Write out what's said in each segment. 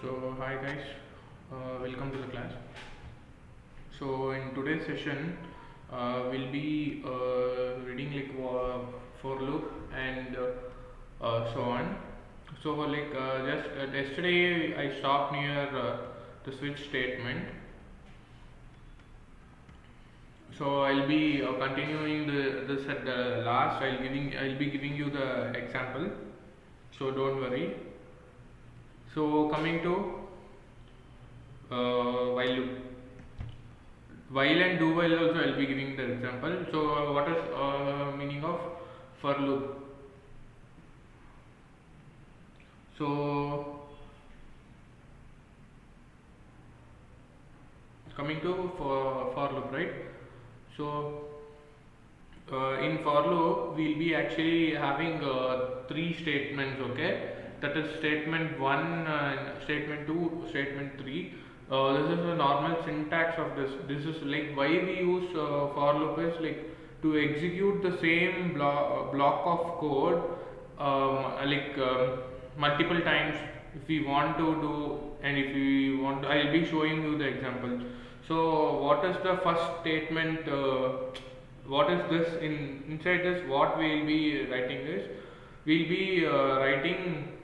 So hi guys, welcome to the class. So in today's session, we'll be reading like for loop and so on. So just yesterday I stopped near the switch statement. So I'll be continuing this at the last. I'll be giving you the example. So don't worry. So coming to while loop. While and do while also I'll be giving the example. So what is meaning of for loop? So coming to for loop, right? So in for loop we'll be actually having three statements, okay? That is statement 1, statement 2, statement 3. This is the normal syntax of this. This is like why we use for loop is like to execute the same block of code multiple times if we want to do, and if we want to, I'll be showing you the example. So what is the first statement? What is this inside this? What we'll be writing is we'll be writing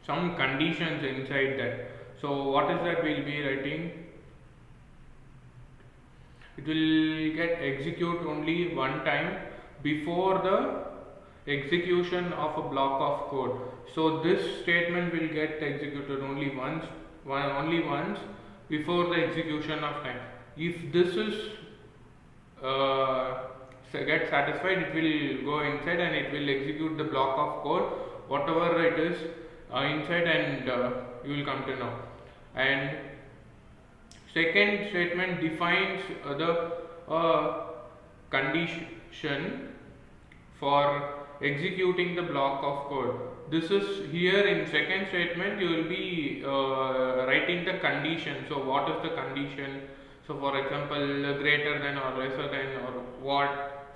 some conditions inside that. So what is that we'll be writing? It will get execute only one time before the execution of a block of code. So this statement will get executed only once before the execution of time. If this is get satisfied, it will go inside and it will execute the block of code whatever it is inside, and you will come to know. And second statement defines the condition for executing the block of code. This is here in second statement you will be writing the condition. So what is the condition? So for example, greater than or lesser than or what.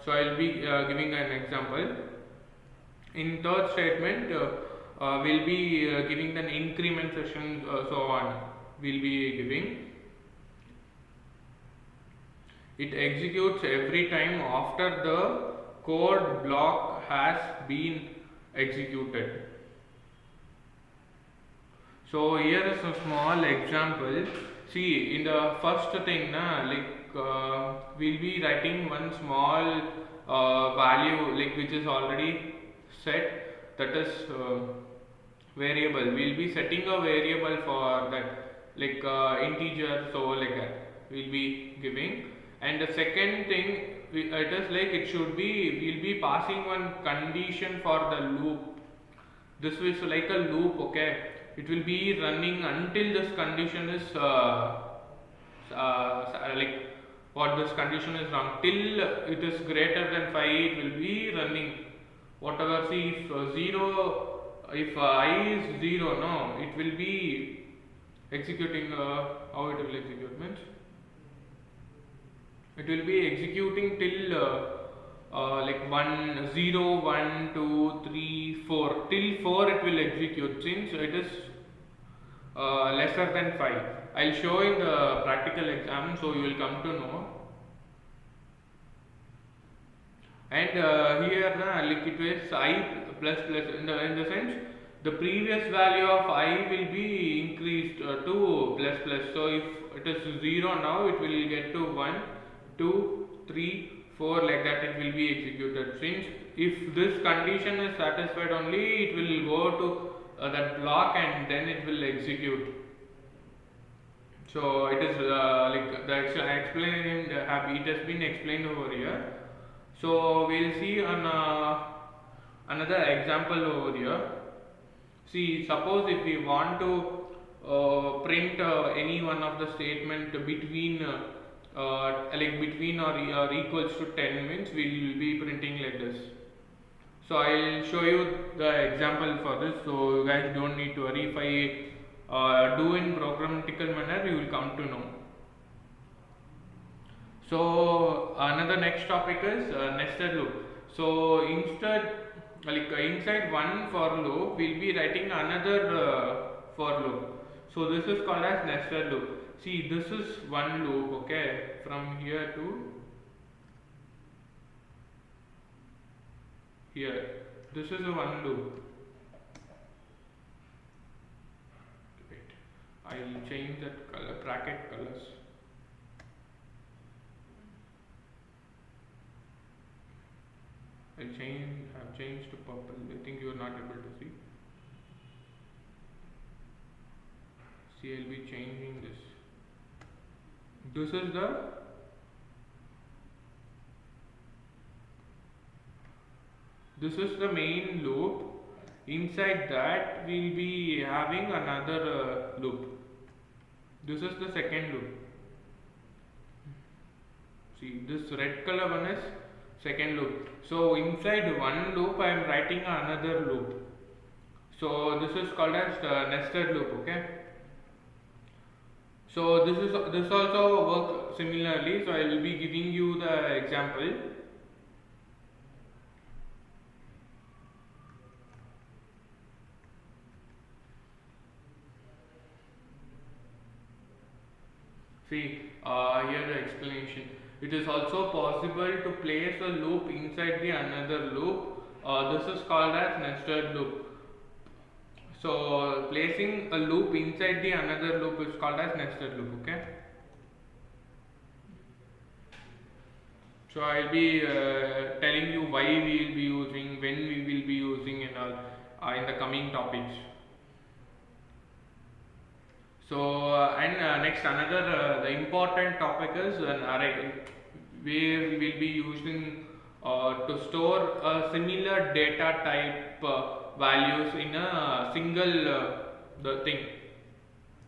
So I will be giving an example. In third statement we'll be giving an increment session, so on we'll be giving. It executes every time after the code block has been executed. So here is a small example. See, in the first thing, we'll be writing one small value which is already set, that is variable. We'll be setting a variable for that, integer. So like that we'll be giving. And the second thing, it is like it should be, we'll be passing one condition for the loop. This is like a loop, okay? It will be running until this condition is what this condition is wrong. Till it is greater than 5, it will be running. Whatever, see, if I is 0, no, it will be executing. How it will execute means? It will be executing till 1, 0, 1, 2, 3, 4. Till 4 it will execute, since it is lesser than 5. I'll show in the practical exam, so you will come to know. And here it is I plus plus, in the sense the previous value of I will be increased to plus plus. So if it is 0 now, it will get to 1, 2, 3, 4, like that it will be executed. Since if this condition is satisfied only, it will go to that block and then it will execute. So it is it has been explained over here. So we'll see on another example over here. See, suppose if we want to print any one of the statement between between or equals to 10 means, we will be printing like this. So I'll show you the example for this, so you guys don't need to worry. If I do in programmatical manner, you will come to know. So another next topic is nested loop. So inside one for loop, we'll be writing another for loop. So this is called as nested loop. See, this is one loop, okay, from here to here. This is a one loop. Wait, I'll change that color, bracket colors. I've changed to purple. I think you are not able to see. See, I'll be changing this. This is the main loop. Inside that we'll be having another loop. This is the second loop. See, this red color one is second loop. So inside one loop I am writing another loop. So this is called as nested loop, okay. So this also works similarly. So I will be giving you the example. See, here the explanation. It is also possible to place a loop inside the another loop. This is called as nested loop. So placing a loop inside the another loop is called as nested loop, okay. So I'll be telling you why we will be using, when we will be using, and all in the coming topics. So next another the important topic is an array, where we will be using to store a similar data type values in a single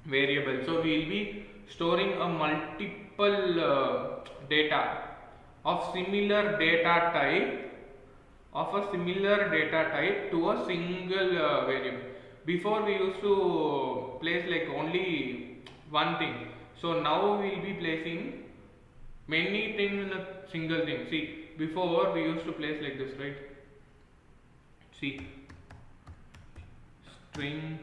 variable. So we will be storing a multiple data of similar data type to a single variable. Before we used to place like only one thing. So now we will be placing many things in a single thing. See, before we used to place like this, right? See, string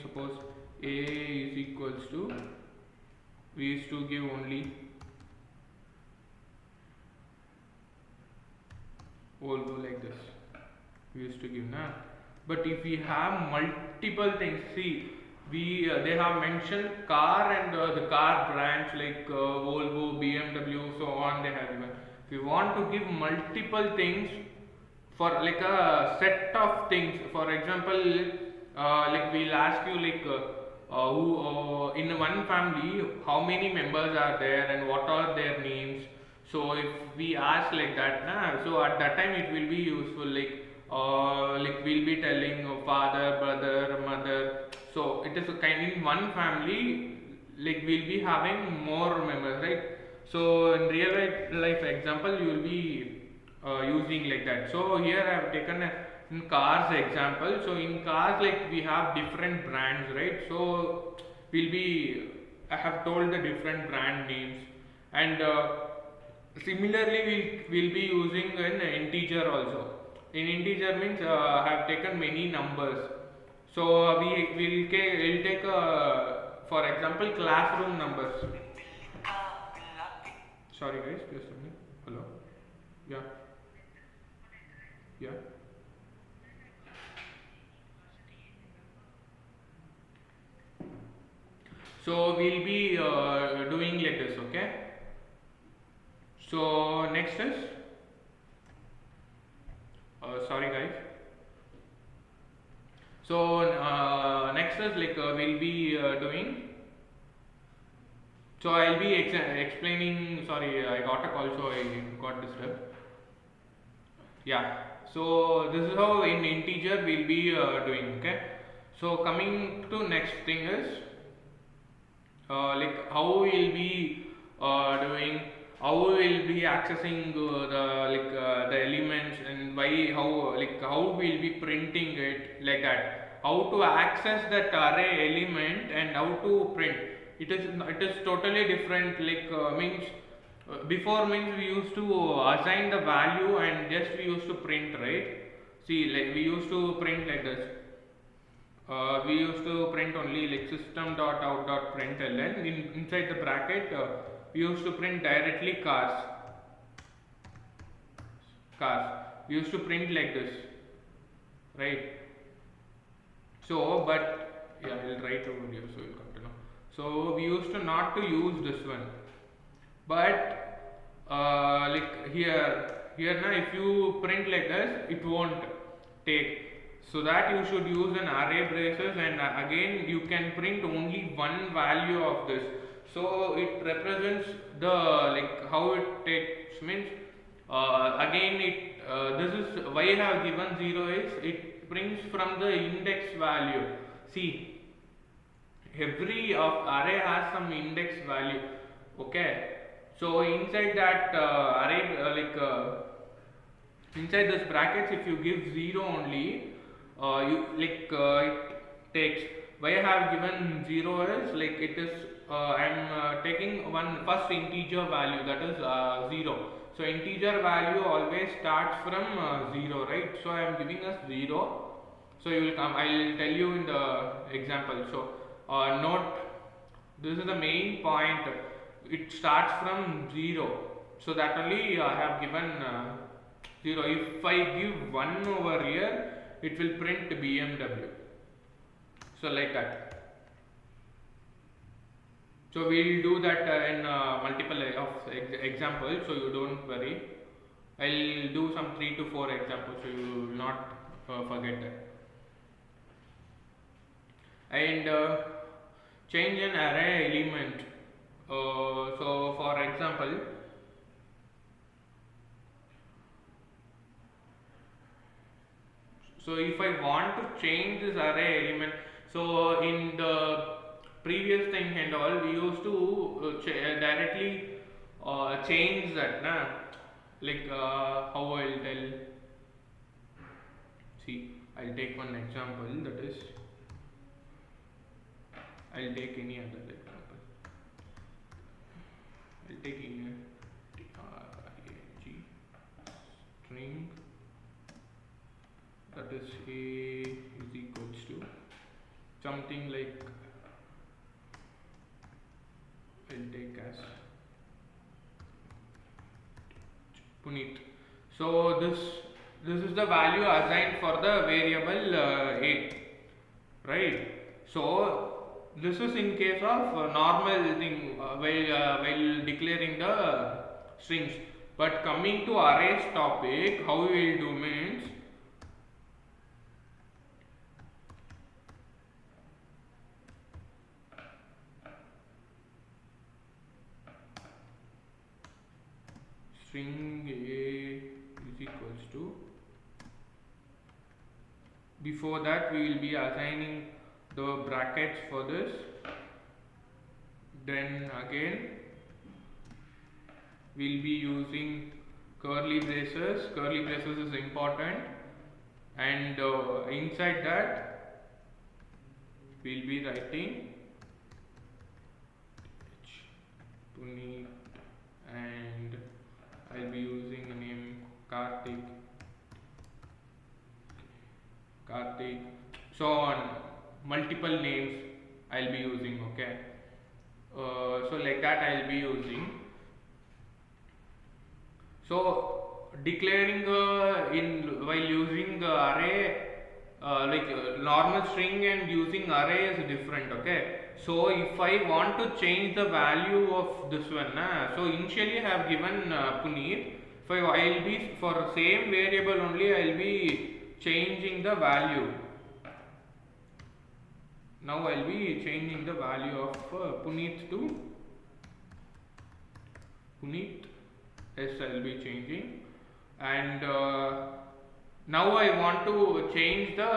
suppose A is equals to, we used to give only Volvo like this. We used to give na. But if we have multiple things, see, they have mentioned car and the car branch like Volvo, BMW, so on. They have given. If you want to give multiple things for like a set of things, for example, like we'll ask you like who in one family how many members are there and what are their names. So if we ask like that, so at that time it will be useful, like we'll be telling father, brother, mother. So it is a kind in one family, like we'll be having more members, right? So in real life example you will be using like that. So here I have taken in cars example. So in cars, like we have different brands, right? So I have told the different brand names, and similarly we'll be using an integer also. In integer means I have taken many numbers. So we'll take for example classroom numbers. Sorry guys, just a minute. Hello. Yeah. So we'll be doing like this, okay. So next is sorry guys. So next is like we'll be doing. So I'll be explaining. Sorry, I got a call, so I got disturbed. Yeah. So this is how in integer we'll be doing. Okay. So coming to next thing is like how we'll be doing. How we will be accessing the elements, and how we'll be printing it, like that. How to access that array element and how to print. It is totally different. Means before means we used to assign the value and just we used to print, right? See, like we used to print like this. we used to print only like system.out.println. Inside the bracket, we used to print directly cars. We used to print like this, right? So, but yeah, I'll write over here so you'll come to know. So we used to not to use this one, but like here now, if you print like this, it won't take. So that you should use an array braces, and again you can print only one value of this. So it represents the like how it takes means again it this is why I have given 0 is it brings from the index value. See, every of array has some index value, okay? So inside that array inside this brackets, if you give 0 only, you like it takes. Why I have given 0 is like it is I am taking one first integer value, that is 0. So integer value always starts from 0, right? So I am giving us 0. So you will come, I will tell you in the example. So note, this is the main point, it starts from 0. So that only I have given 0. If I give 1 over here, it will print BMW. So like that. So we will do that in multiple of examples, so you don't worry. I'll do some 3 to 4 examples, so you will not forget that. And change an array element. So for example, so if I want to change this array element, so in the previous thing and all, we used to directly change that, na? Like how I'll tell. See, I'll take one example, that is, I'll take any other example. I'll take in string, that is a is equals to something like, I'll take as Puneet. So this is the value assigned for the variable a, right? So this is in case of normal thing while declaring the strings. But coming to arrays topic, how we will do means, string a is equals to, before that we will be assigning the brackets for this, then again we will be using curly braces. Curly braces is important, and inside that we will be writing Puneet, and I'll be using the name Karthik. So on multiple names I'll be using, okay? So like that I'll be using. So declaring in while using array normal string and using array is different, okay? So if I want to change the value of this one, so initially I have given Puneet. So I'll be for same variable only, I'll be changing the value. Now I'll be changing the value of Puneet to Puneet. Yes, I'll be changing, and now I want to change the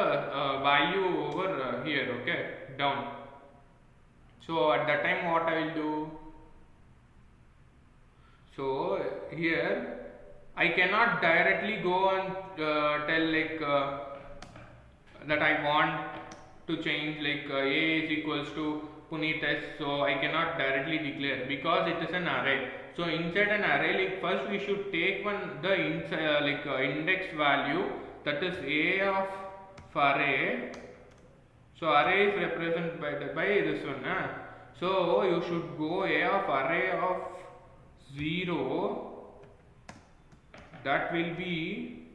value over here, okay, down. So at that time what I will do, so here I cannot directly go and tell like that I want to change like a is equals to Puneet S, so I cannot directly declare because it is an array. So inside an array, like first we should take one the index value, that is a of array. So array is represented by this one. So you should go a of array of 0, that will be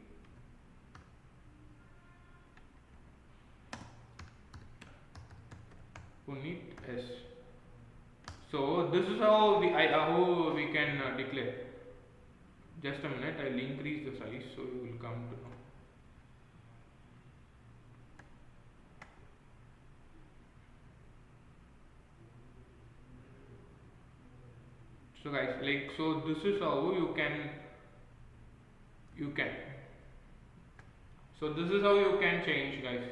unit s. So this is how we can declare. Just a minute, I will increase the size so you will come to know. So guys, like, so this is how you can so this is how you can change, guys.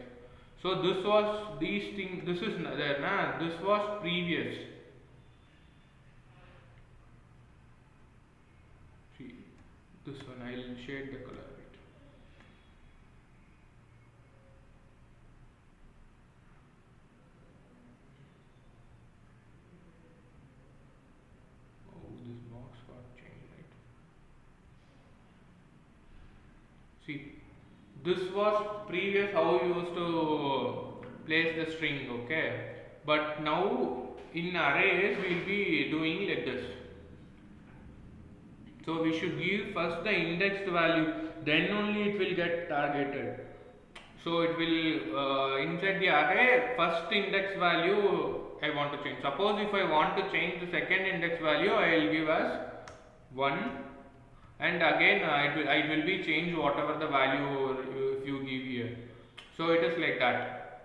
So this was these things, this is there na, this was previous. See this one, I will shade the color a bit. Oh, this box got changed, right? See, this was previous how you used to place the string, okay? But now in arrays we will be doing like this. So we should give first the indexed value, then only it will get targeted. So it will inside the array, first index value I want to change. Suppose if I want to change the second index value, I will give as 1, and again it will be changed whatever the value if you give here. So it is like that.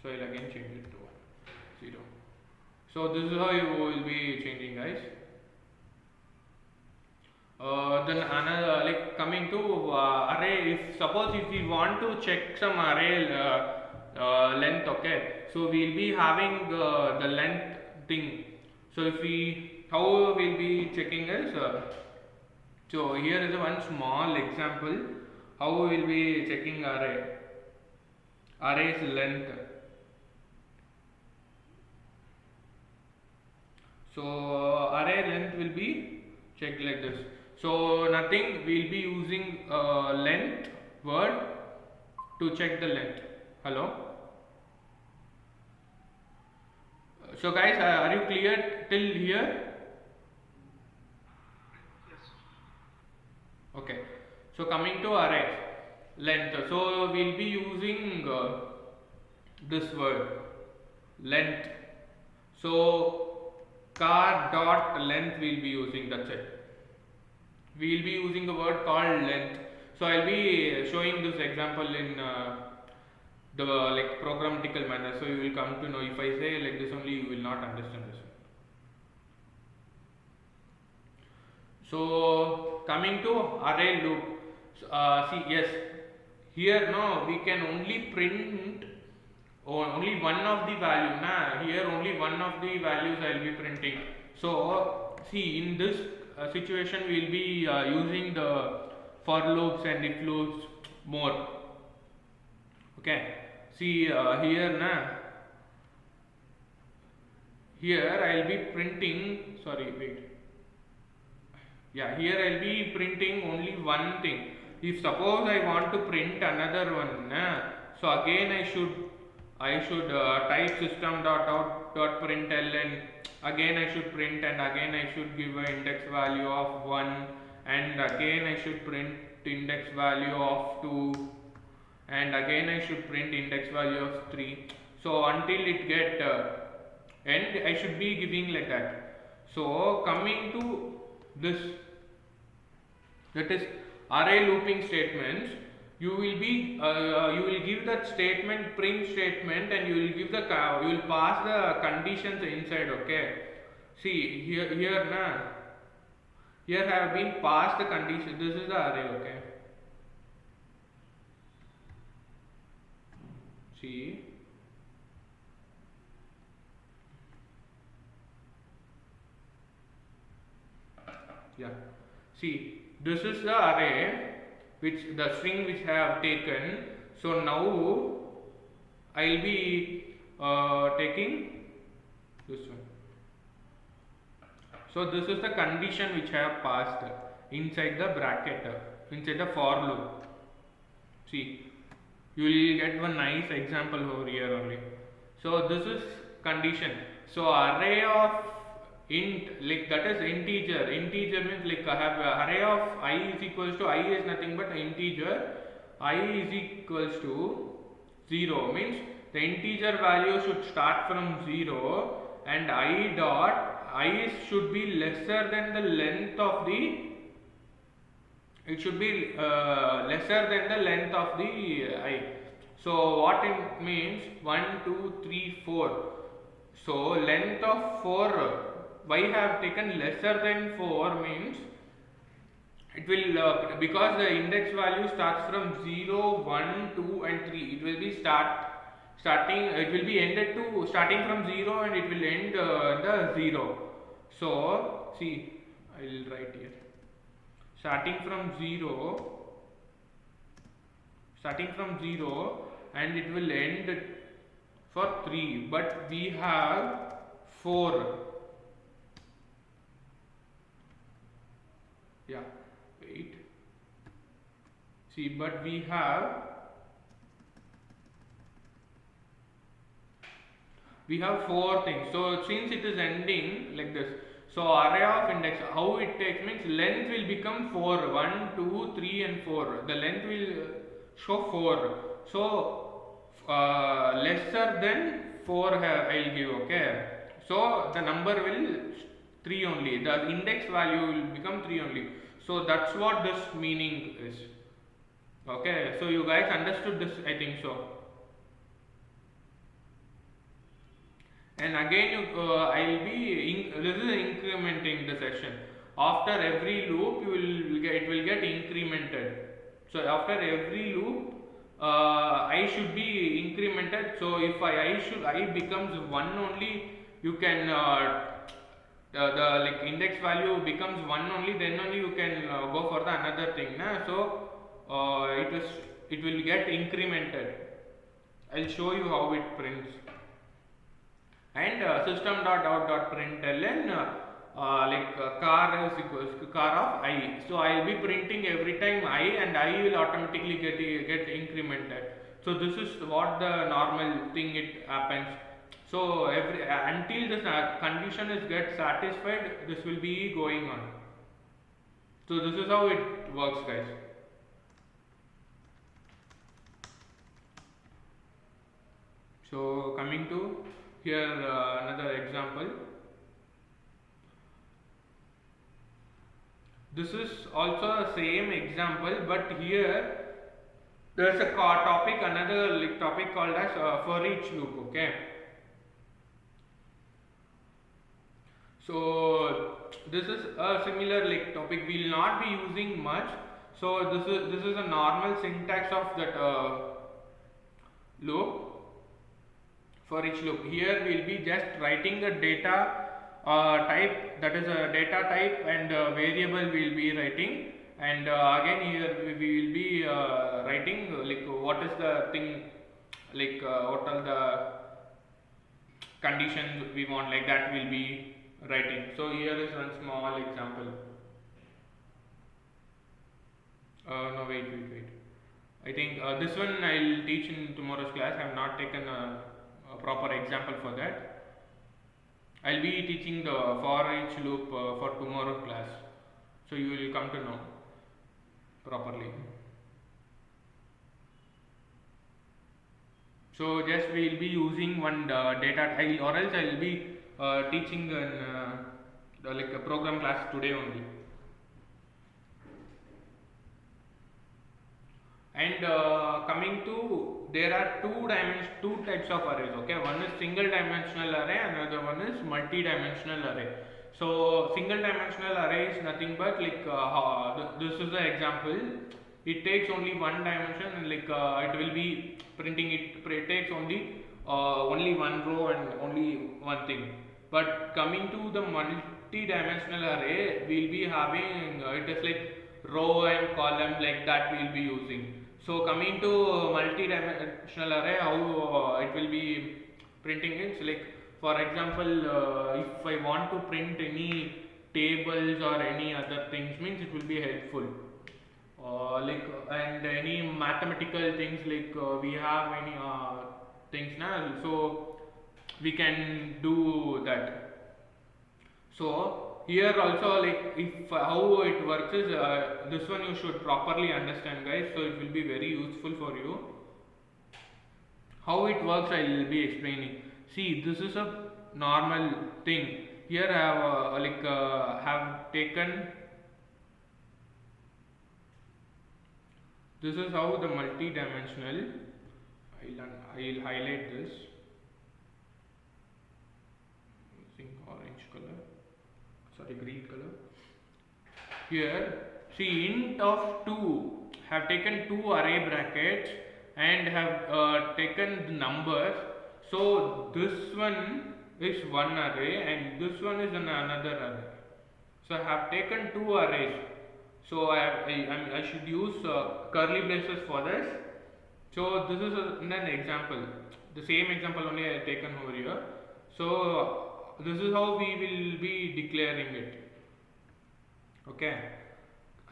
So I will again change it to 0. So this is how you will be changing, guys. Then another, like, coming to array, if suppose if we want to check some array length, okay, so we will be having the length thing. So if we, how we will be checking is, so here is one small example how we will be checking array's length. So array length will be checked like this. So nothing, we will be using length word to check the length. Hello. So guys, are you clear till here? Yes. Okay. So coming to array length, so we will be using this word length. So car dot length we will be using, that's it. We will be using a word called length. So I will be showing this example in the like programmatical manner. So you will come to know. If I say like this only, you will not understand this. So coming to array loop. See, yes, here now we can only print only one of the value. Here only one of the values I will be printing. So see, in this situation we will be using the for loops and if loops more. Okay, see here here I will be printing, sorry, wait, yeah, here I will be printing only one thing. If suppose I want to print another one, so again I should type system.out.println, again I should print, and again I should give an index value of 1, and again I should print index value of 2, and again I should print index value of 3. So until it get end, I should be giving like that. So coming to this, that is array looping statements, you will be you will give that statement, print statement, and you will give the you will pass the conditions inside. Okay, see here here have been passed the condition. This is the array. Okay, see, yeah, see, this is the array which the string which I have taken. So now I will be taking this one. So this is the condition which I have passed inside the bracket, inside the for loop. See, You will get one nice example over here only. So this is condition. So array of int, like that is integer. Integer means like I have a array of I is equals to I is nothing but integer. I is equals to 0 means the integer value should start from 0 and I dot I should be lesser than the length of the, it should be lesser than the length of the I. So what it means, 1 2 3 4. So length of 4, why have taken lesser than 4 means it will because the index value starts from 0 1 2 and 3, it will be starting, it will be ended to starting from 0 and it will end the 0. So see, I will write here starting from 0 and it will end for 3, but we have 4. Yeah, wait, see, but we have 4 things. So since it is ending like this, so array of index, how it takes means length will become 4, 1 2 3 and 4, the length will show 4. So lesser than 4 I'll give, okay. So the number will 3 only, the index value will become 3 only. So that's what this meaning is. Okay, so you guys understood this, I think so. And again I'll be this is incrementing the session. After every loop you will get, it will get incremented. So after every loop I should be incremented. So if I becomes 1 only, you can the like index value becomes 1 only, then only you can go for the another thing, na? So it will get incremented. I'll show you how it prints. And system.out.println car is equals to car of I. So I will be printing every time I, and I will automatically get incremented. So this is what the normal thing it happens. So every until this condition is get satisfied, this will be going on. So this is how it works, guys. So coming to here another example. This is also the same example, but here there is a topic, another topic called as for each loop. Okay. So this is a similar topic. We will not be using much. So this is a normal syntax of that loop. For each loop, here we will be just writing the data type, that is a data type, and variable we will be writing, and again here we will be writing what is the thing, what are the conditions we want, like that we will be writing. So here is one small example. No, wait. I think this one I will teach in tomorrow's class. I have not taken a proper example for that. I'll be teaching the for each loop for tomorrow class, so you will come to know properly. So just we will be using one data, or else I will be teaching a program class today only. And coming to, there are two types of arrays. Okay, one is single dimensional array, another one is multi-dimensional array. So single dimensional array is nothing but this is the example. It takes only one dimension, and it will be printing it takes only one row and only one thing. But coming to the multi-dimensional array, we will be having it is like row and column, like that we will be using. So coming to multi-dimensional array, how it will be printing it, for example, if I want to print any tables or any other things, means it will be helpful. and any mathematical things we have any things now, so we can do that. So here also, if how it works is this one you should properly understand, guys, so it will be very useful for you. How it works I will be explaining. See, this is a normal thing. Here I have have taken, this is how the multi-dimensional, I'll highlight this using orange color, sorry, green color. Here, see, int of 2, have taken two array brackets and have taken the numbers. So this one is one array and this one is another array. So I have taken two arrays. So I should use curly braces for this. So this is an example. The same example only I have taken over here. So this is how we will be declaring it. Okay,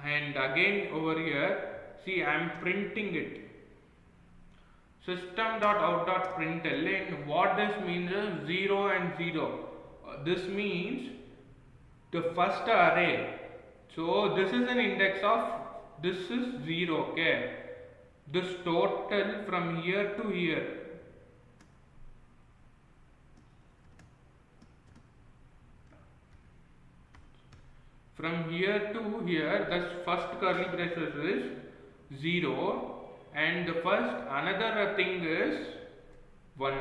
and again over here, see, I am printing it. System.out.println, what this means is 0 and 0. This means the first array. So this is an index of, this is 0, okay. This total from here to here. From here to here, the first curly braces is 0 and the first another thing is 1.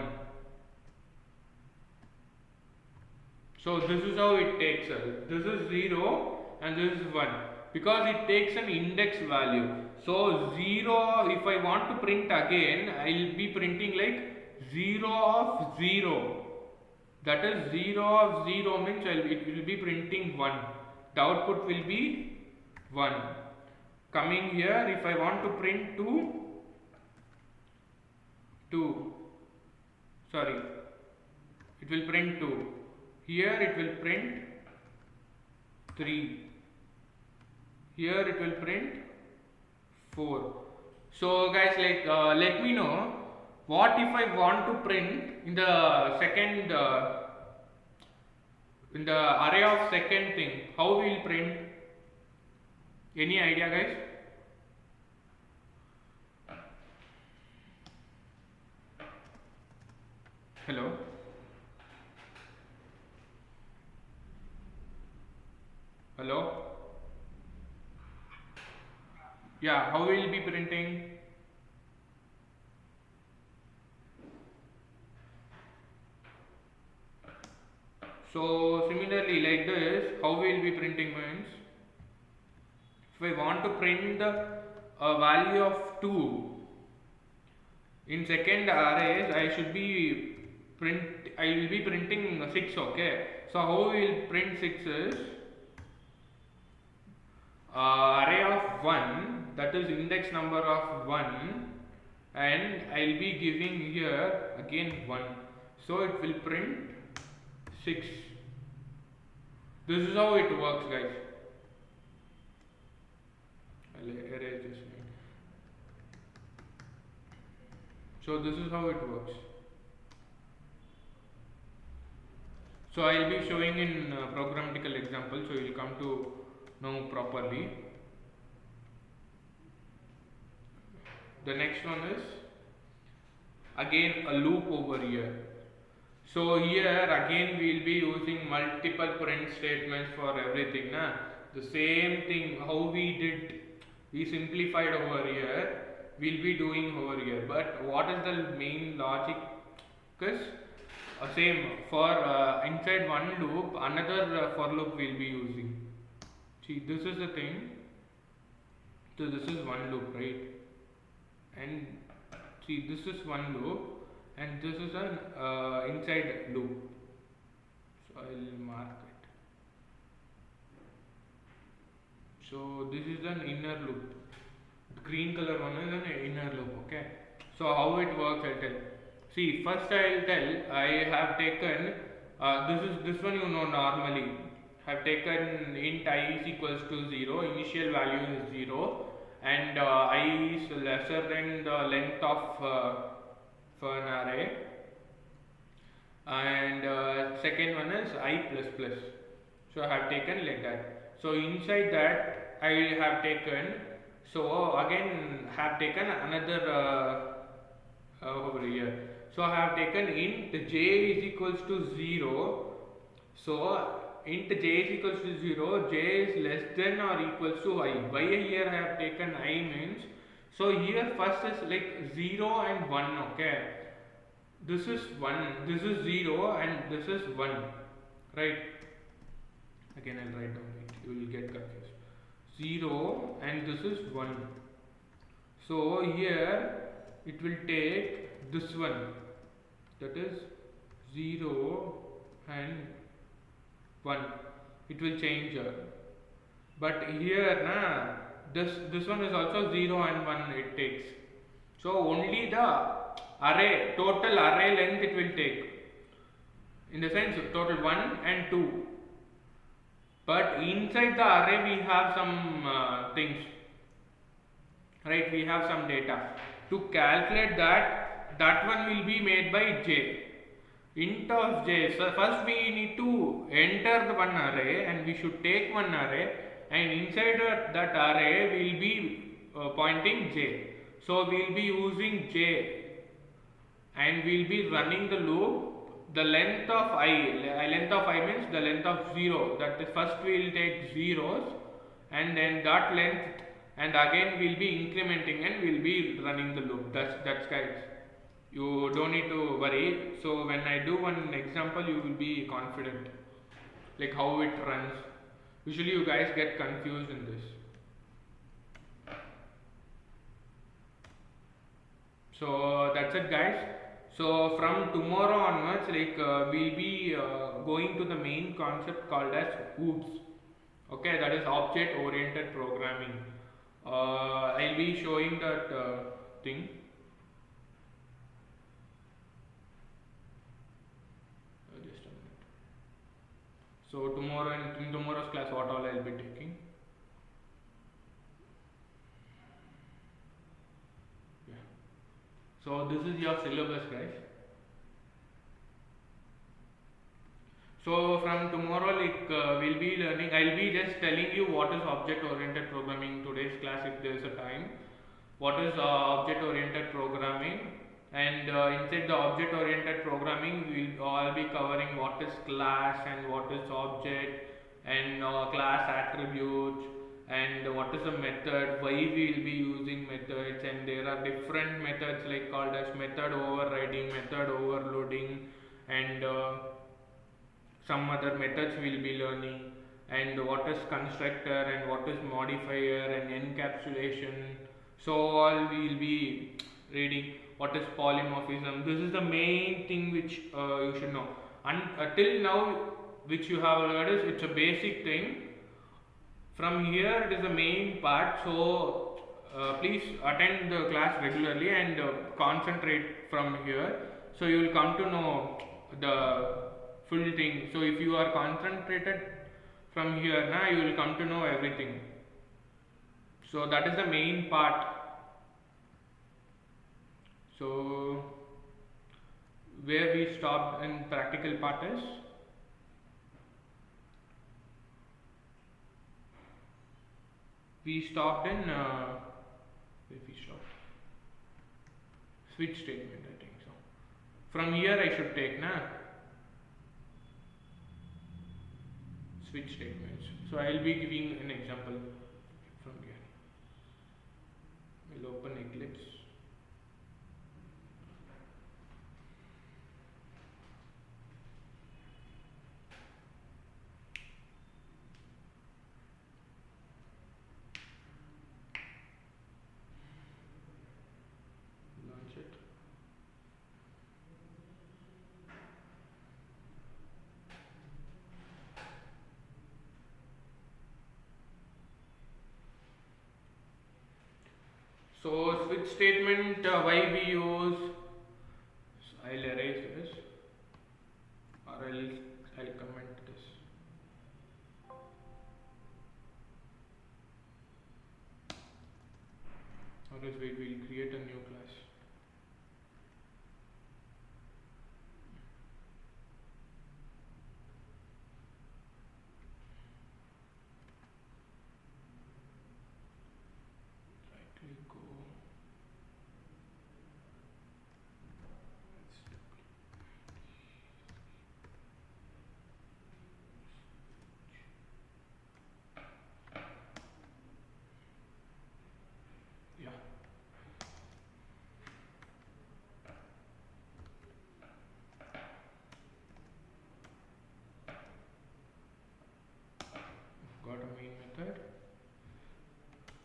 So this is how it takes us. This is 0 and this is 1 because it takes an index value. So 0, if I want to print again, I will be printing like 0 of 0. That is 0 of 0 means it will be printing 1. The output will be 1. Coming here, if I want to print 2, sorry, it will print 2. Here it will print 3. Here it will print 4. So guys, let me know what if I want to print in the second in the array of second thing, how we will print? Any idea, guys? Hello? Hello? Yeah, how we will be printing? So similarly like this, how we will be printing means, if I want to print the value of 2 in second arrays, I will be printing 6, okay. So how we will print 6 is array of 1, that is index number of 1, and I will be giving here again 1, so it will print 6. This is how it works, guys. I'll erase this. So this is how it works. So I will be showing in programmatical example, so you will come to know properly. The next one is again a loop over here. So here again we will be using multiple print statements for everything. The same thing how we did, we simplified over here, we will be doing over here. But what is the main logic? Because same for inside one loop, another for loop we will be using. See, this is the thing. So this is one loop, right? And see, this is one loop. And this is an inside loop, so I will mark it. So this is an inner loop. The green color one is an inner loop, okay. So how it works, I'll tell. See, first I will tell, I have taken this one you know normally. Have taken int I is equals to 0, initial value is 0, and I is lesser than the length of an array, and second one is I plus plus. So I have taken like that. So inside that I have taken, so again have taken another over here. So I have taken int j is equals to 0. So int j is equals to 0, j is less than or equals to I. Why here I have taken I means, so here first is like 0 and 1, okay. This is 1, this is 0 and this is 1, right? Again I'll write down it, you will get confused. 0 and this is 1. So here it will take this one, that is 0 and 1. It will change. But here this one is also 0 and 1 it takes. So only the array, total array length it will take. In the sense total 1 and 2. But inside the array we have some things, right? We have some data. To calculate that, that one will be made by j. Int of j. So first we need to enter the one array and we should take one array, and inside that array will be pointing j. So we will be using j and we will be running the loop. The length of I means the length of 0, that is first we will take zeros and then that length, and again we will be incrementing and we will be running the loop. That's guys, you don't need to worry. So when I do one example you will be confident like how it runs. Usually you guys get confused in this. So that's it guys. So from tomorrow onwards, like we'll be going to the main concept called as OOPS. Okay, that is object oriented programming. I'll be showing that thing. Just a minute. So tomorrow in tomorrow's class, what all I'll be taking. Yeah. So this is your syllabus, guys. So from tomorrow, like we'll be learning. I'll be just telling you what is object-oriented programming in today's class if there is a time. What is object-oriented programming, and inside the object-oriented programming, we'll all be covering what is class and what is object and class attributes and what is a method, why we will be using methods, and there are different methods like called as method overriding, method overloading, and some other methods we will be learning, and what is constructor and what is modifier and encapsulation. So all we will be reading. What is polymorphism? This is the main thing which you should know. Until now which you have heard is it's a basic thing. From here it is the main part, so please attend the class regularly and concentrate from here, so you will come to know the full thing. So if you are concentrated from here now, you will come to know everything. So that is the main part. So where we stopped in practical part is we stopped in where we stopped, switch statement, I think so. From here I should take switch statements. So I will be giving an example from here. We'll open Eclipse. Launch it. So switch statement, why we use, so I'll erase this or I'll comment this.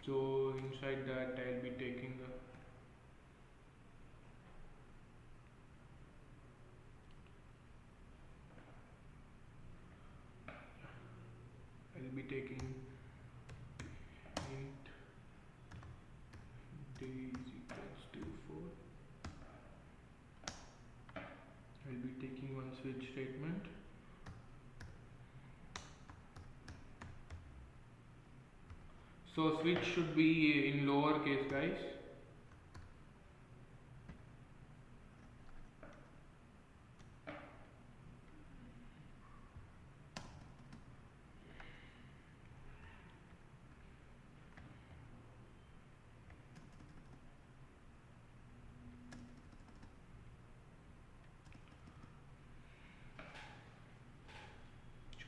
So inside that I'll be taking int d is equals to 4. I'll be taking one switch statement. So switch should be in lowercase, guys.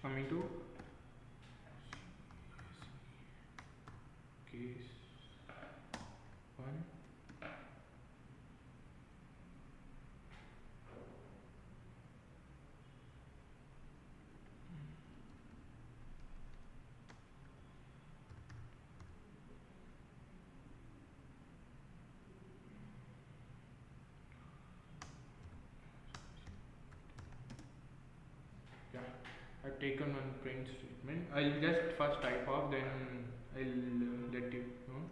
Coming to case 1. Yeah, I've taken one print statement. I'll just first type off, then I'll let you know.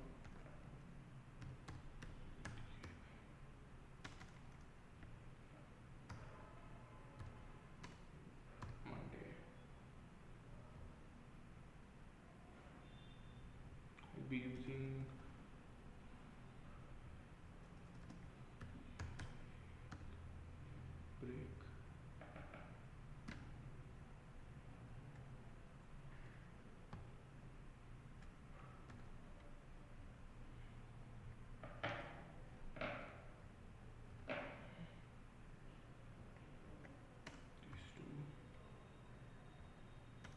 Monday. I'll be using break. Case 2,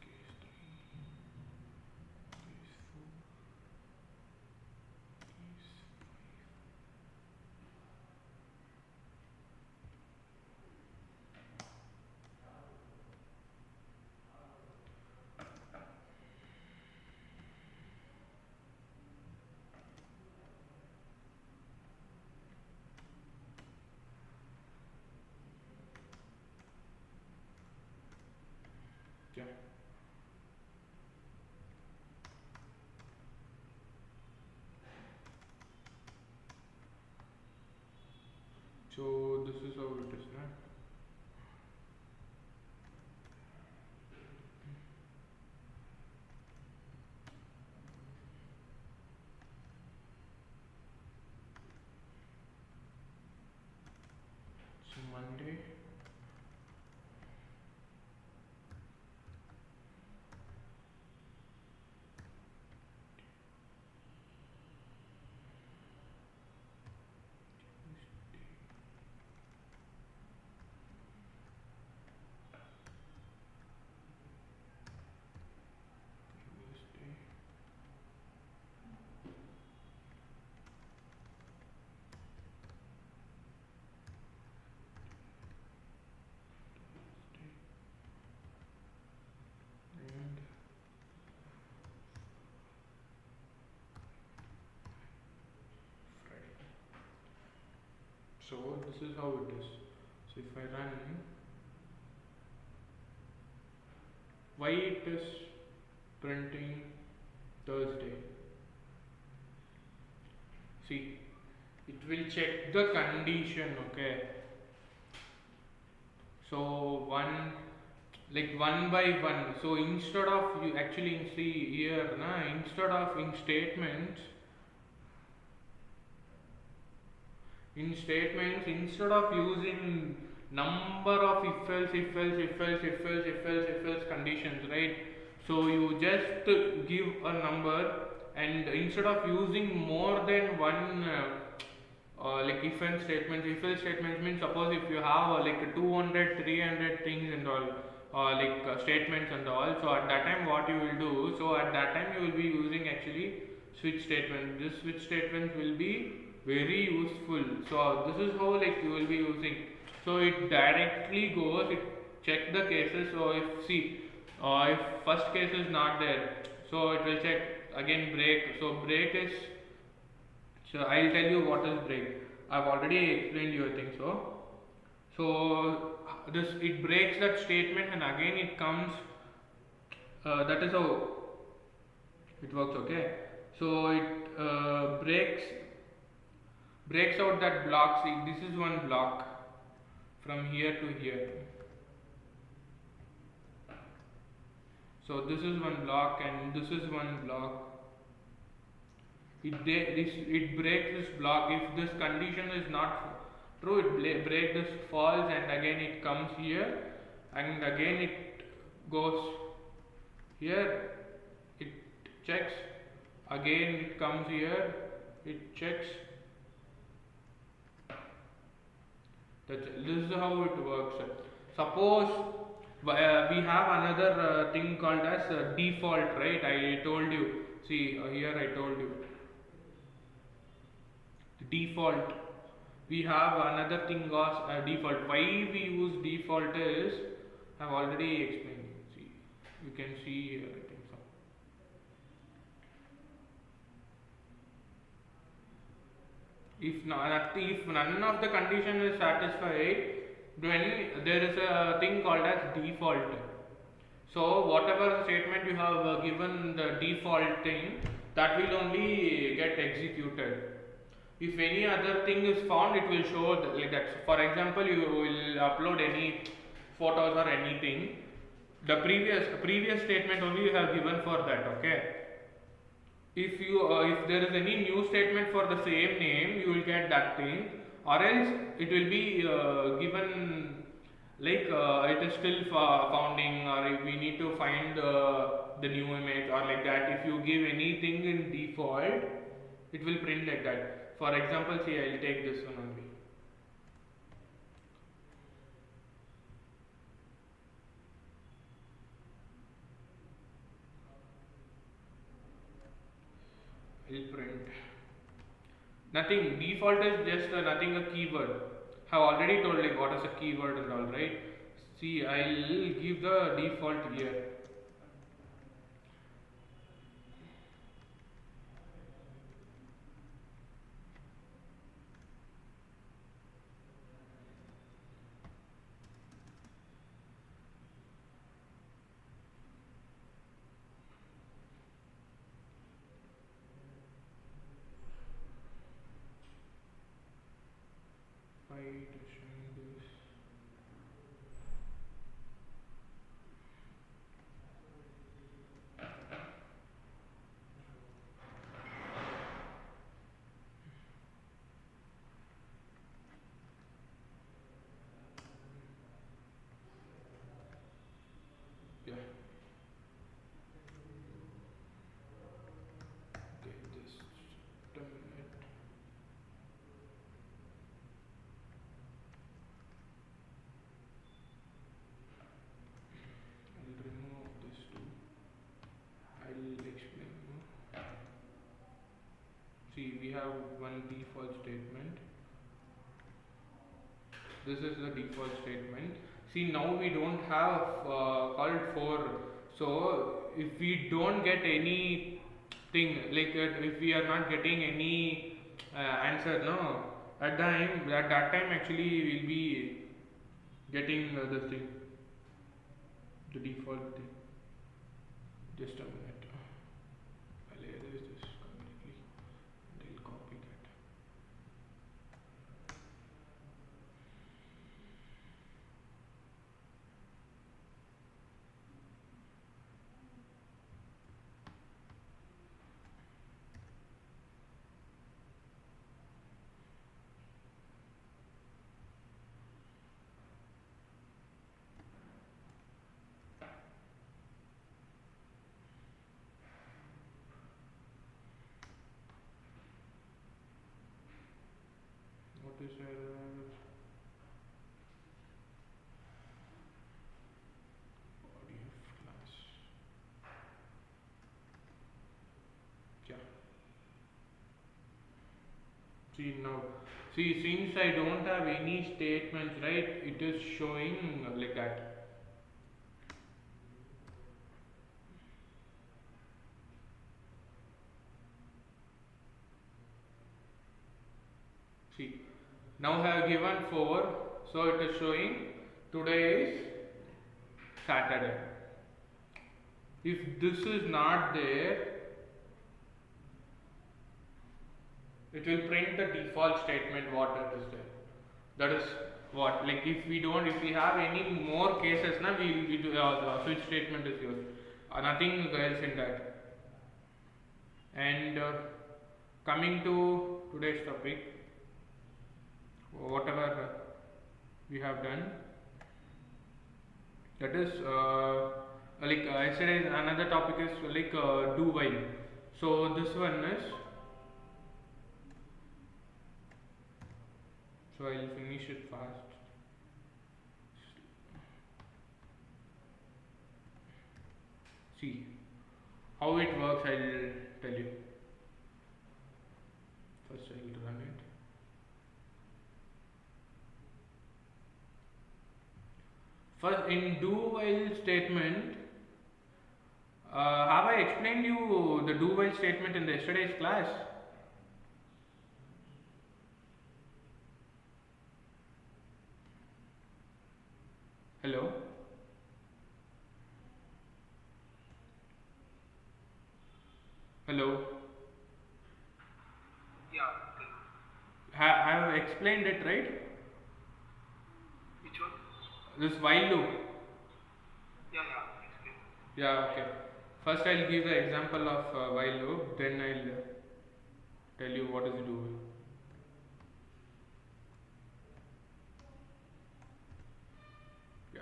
case 3, case 4, case 5. Yeah. So this is how it is now. So Monday. Tuesday. And Friday. So this is how it is. So if I run, why it is printing Thursday? See, it will check the condition, okay? So one by one. So instead of you actually see here, instead of instead of using number of if else conditions, right? So you just give a number, and instead of using more than one like if else statements means, suppose if you have like 200 300 things and all, statements and all, so at that time what you will do, so at that time you will be using actually switch statement. This switch statement will be very useful. So this is how like you will be using. So it directly goes, it check the cases. So if if first case is not there, so it will check again break. So break is, so I'll tell you what is break. I've already explained you, I think so. So this, it breaks that statement and again it comes, that is how it works, okay. So it breaks out that block. See, this is one block from here to here. So this is one block and this is one block. It breaks this block. If this condition is not true, it breaks this false and again it comes here and again it goes here, it checks, again it comes here, it checks. This is how it works. Suppose we have another thing called as default, right? I told you. See, here I told you. Default. We have another thing as default. Why we use default is, I have already explained. See, you can see here, I think so. If none of the condition is satisfied, then there is a thing called as default. So whatever statement you have given the default thing, that will only get executed. If any other thing is found, it will show like that. For example, you will upload any photos or anything. The previous statement only you have given for that. Okay. If there is any new statement for the same name, you will get that thing, or else it will be given like it is still founding, or if we need to find the new image or like that. If you give anything in default, it will print like that. For example, see, I will take this one only. Will print nothing. Default is just nothing, a keyword. Have already told like what is a keyword and all, right? See, I'll give the default here. This. Yeah. Okay, just a minute. I'll remove this too. I'll explain. See, we have one default statement. This is the default statement. See, now we don't have called for. So if we don't get anything, like if we are not getting any answer, no, at that time actually we'll be getting the thing, the default thing. Just a minute. I'll erase this completely and I'll copy that. What is error? Body of class. Yeah. See now. See, since I don't have any statements, right? It is showing like that. Now I have given 4, so it is showing today is Saturday. If this is not there, it will print the default statement what it is there. That is what, like if we have any more cases, now we do switch statement is used. Nothing else in that. And coming to today's topic, whatever we have done, that is yesterday another topic is do while. So this one is, so I'll finish it fast. See how it works, I'll tell you. First I'll run it. First, in do while statement, have I explained you the do while statement in the yesterday's class? Hello? Hello? Yeah. I have explained it, right? Which one? This while loop. Yeah, explain. Yeah, okay. First I'll give the example of while loop, then I'll tell you what is do while. Yeah.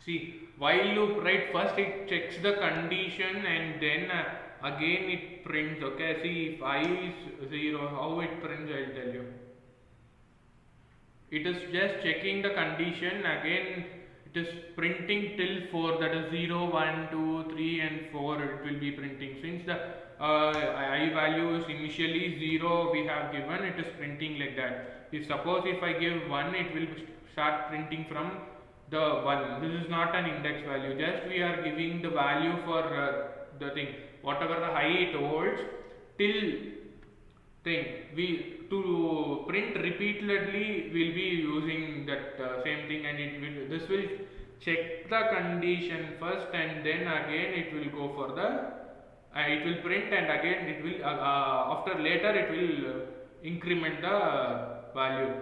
See, while loop, right? First it checks the condition and then again it prints. Okay, see if I is 0, how it prints, I'll tell you. It is just checking the condition, again it is printing till 4, that is 0, 1, 2, 3 and 4 it will be printing. Since the I value is initially 0 we have given, it is printing like that. If suppose if I give 1, it will start printing from the 1. This is not an index value, just we are giving the value for the thing, whatever the height holds till thing, we to print repeatedly will be using that same thing, and this will check the condition first and then again it will go for the it will print, and again it will after later it will increment the value.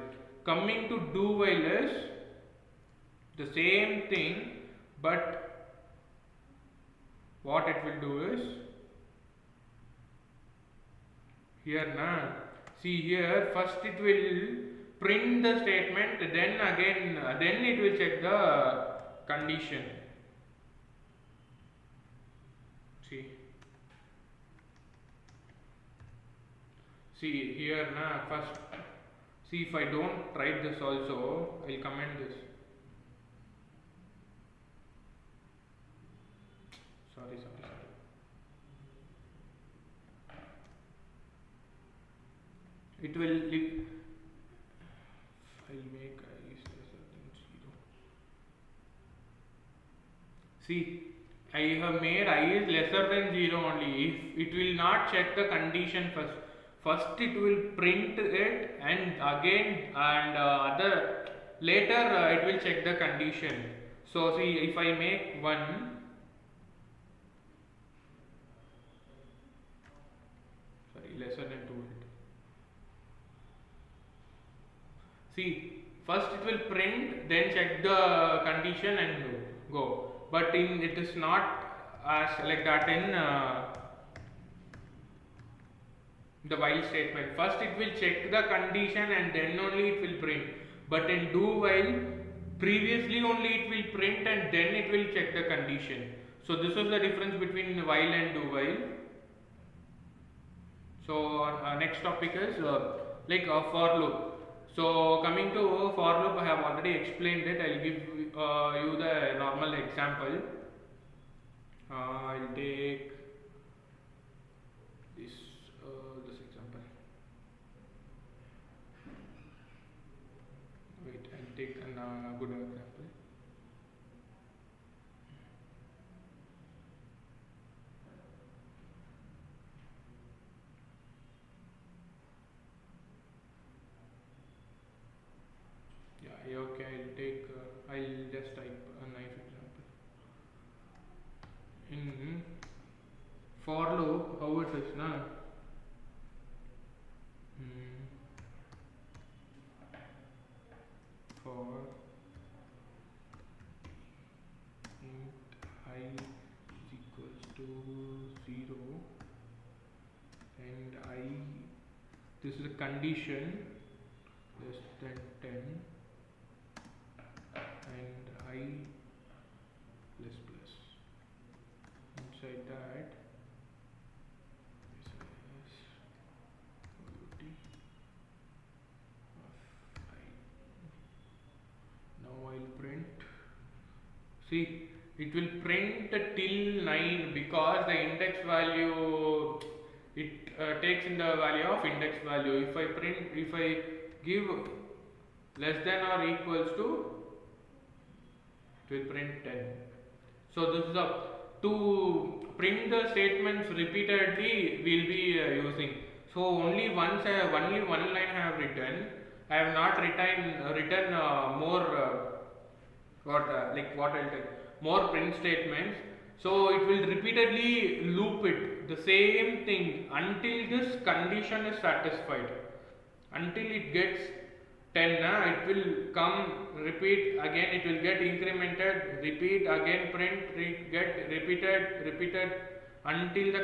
Coming to do while is the same thing, but what it will do is, here na, see here first it will print the statement, then again then it will check the condition. See here na, first see if I don't write this also, I'll comment this. Sorry. It will I'll make I is lesser than 0. See, I have made I is lesser than 0 only. If it will not check the condition first it will print it, and again and later it will check the condition. So see, if I make 1, lesser than 2, see, first it will print, then check the condition and go. But it is not as like that in the while statement. First it will check the condition and then only it will print. But in do while, previously only it will print and then it will check the condition. So this is the difference between while and do while. So next topic is for loop. So coming to for loop, I have already explained it. I'll give you the normal example. I'll take this example. Wait, I'll take a good example. Okay, I'll take. I'll just type a nice example. In for loop, how it is now? For int I is equals to 0 and I, this is a condition less than 10 and I plus plus. Inside that this is quality of I. Now I'll print. See, it will print till 9 because the index value, it takes in the value of index value. If I give less than or equals to, it will print 10. So this is to print the statements repeatedly we'll be using. So only once only one line I have written. I have not written more. What I'll take more print statements, so it will repeatedly loop it the same thing until this condition is satisfied, until it gets 10. It will come, repeat again, it will get incremented, repeat again, print, get repeated until the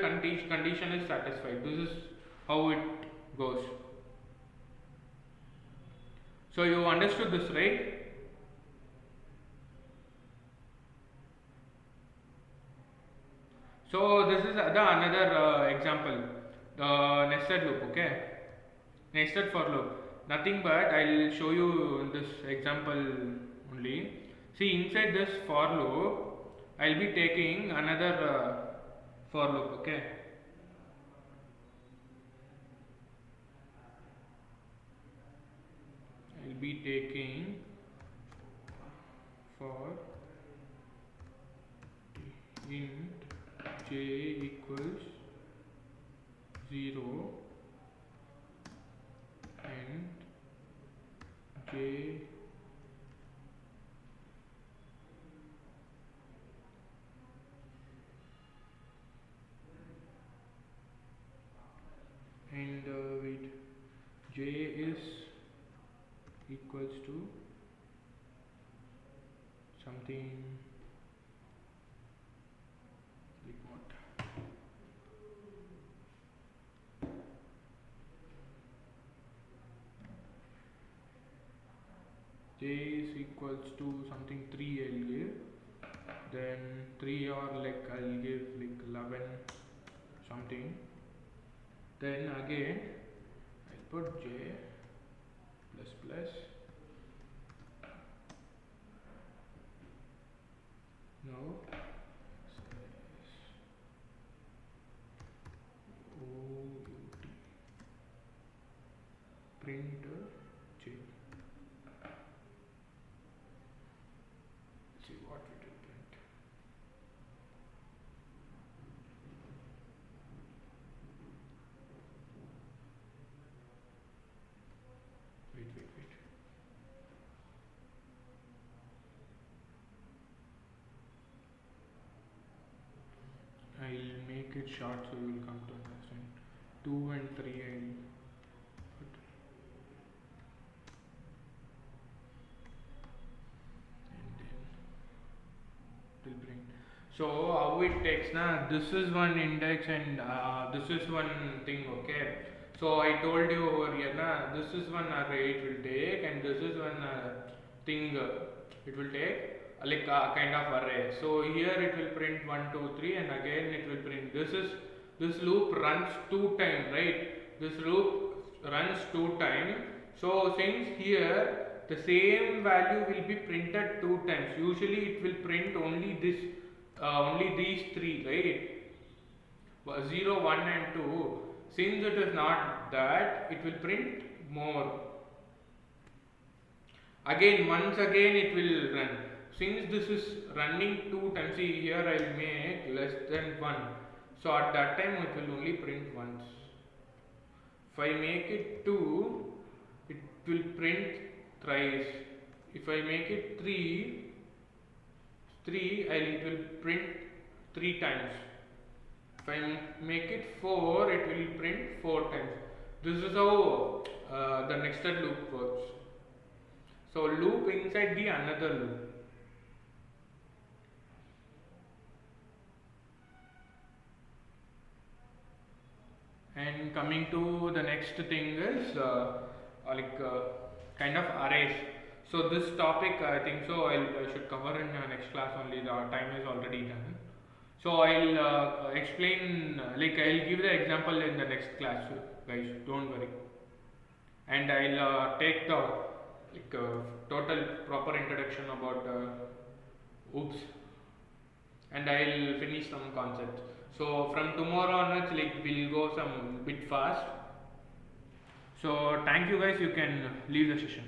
condition is satisfied. This is how it goes. So you understood this, right? So this is the another example, the nested loop. Okay, nested for loop. Nothing but I'll show you in this example only. See, inside this for loop, I'll be taking another for loop. Okay. I'll be taking for int j equals 0 and j and wait, j is equals to something like what? J is equals to something 3 I'll give, then 3 or like I'll give like 11 something, then again I'll put j plus plus. Now OUT print j. See what it will print. Wait. I'll make it short so you will come to understand. 2 and 3 I'll put. And then it will bring. So how it takes now, this is one index and this is one thing. Okay, so I told you over here this is one array it will take and this is one thing it will take, like a kind of array. So here it will print 1 2 3 and again it will print. This loop runs 2 times, right? This loop runs 2 times. So since here the same value will be printed 2 times, usually it will print only this only these 3, right? 0 1 and 2. Since it is not that, it will print more. Again, once again it will run. Since this is running 2 times, see here I will make less than 1. So at that time it will only print once. If I make it 2, it will print thrice. if I make it 3, it will print 3 times. If I make it 4, it will print 4 times. This is how the nested loop works. So loop inside the another loop. And coming to the next thing is kind of arrays. So this topic I think so I should cover in next class only. The time is already done. So I'll explain, I'll give the example in the next class, guys. Don't worry. And I'll take the total proper introduction about oops, and I'll finish some concepts. So from tomorrow onwards, we'll go some bit fast. So thank you, guys. You can leave the session.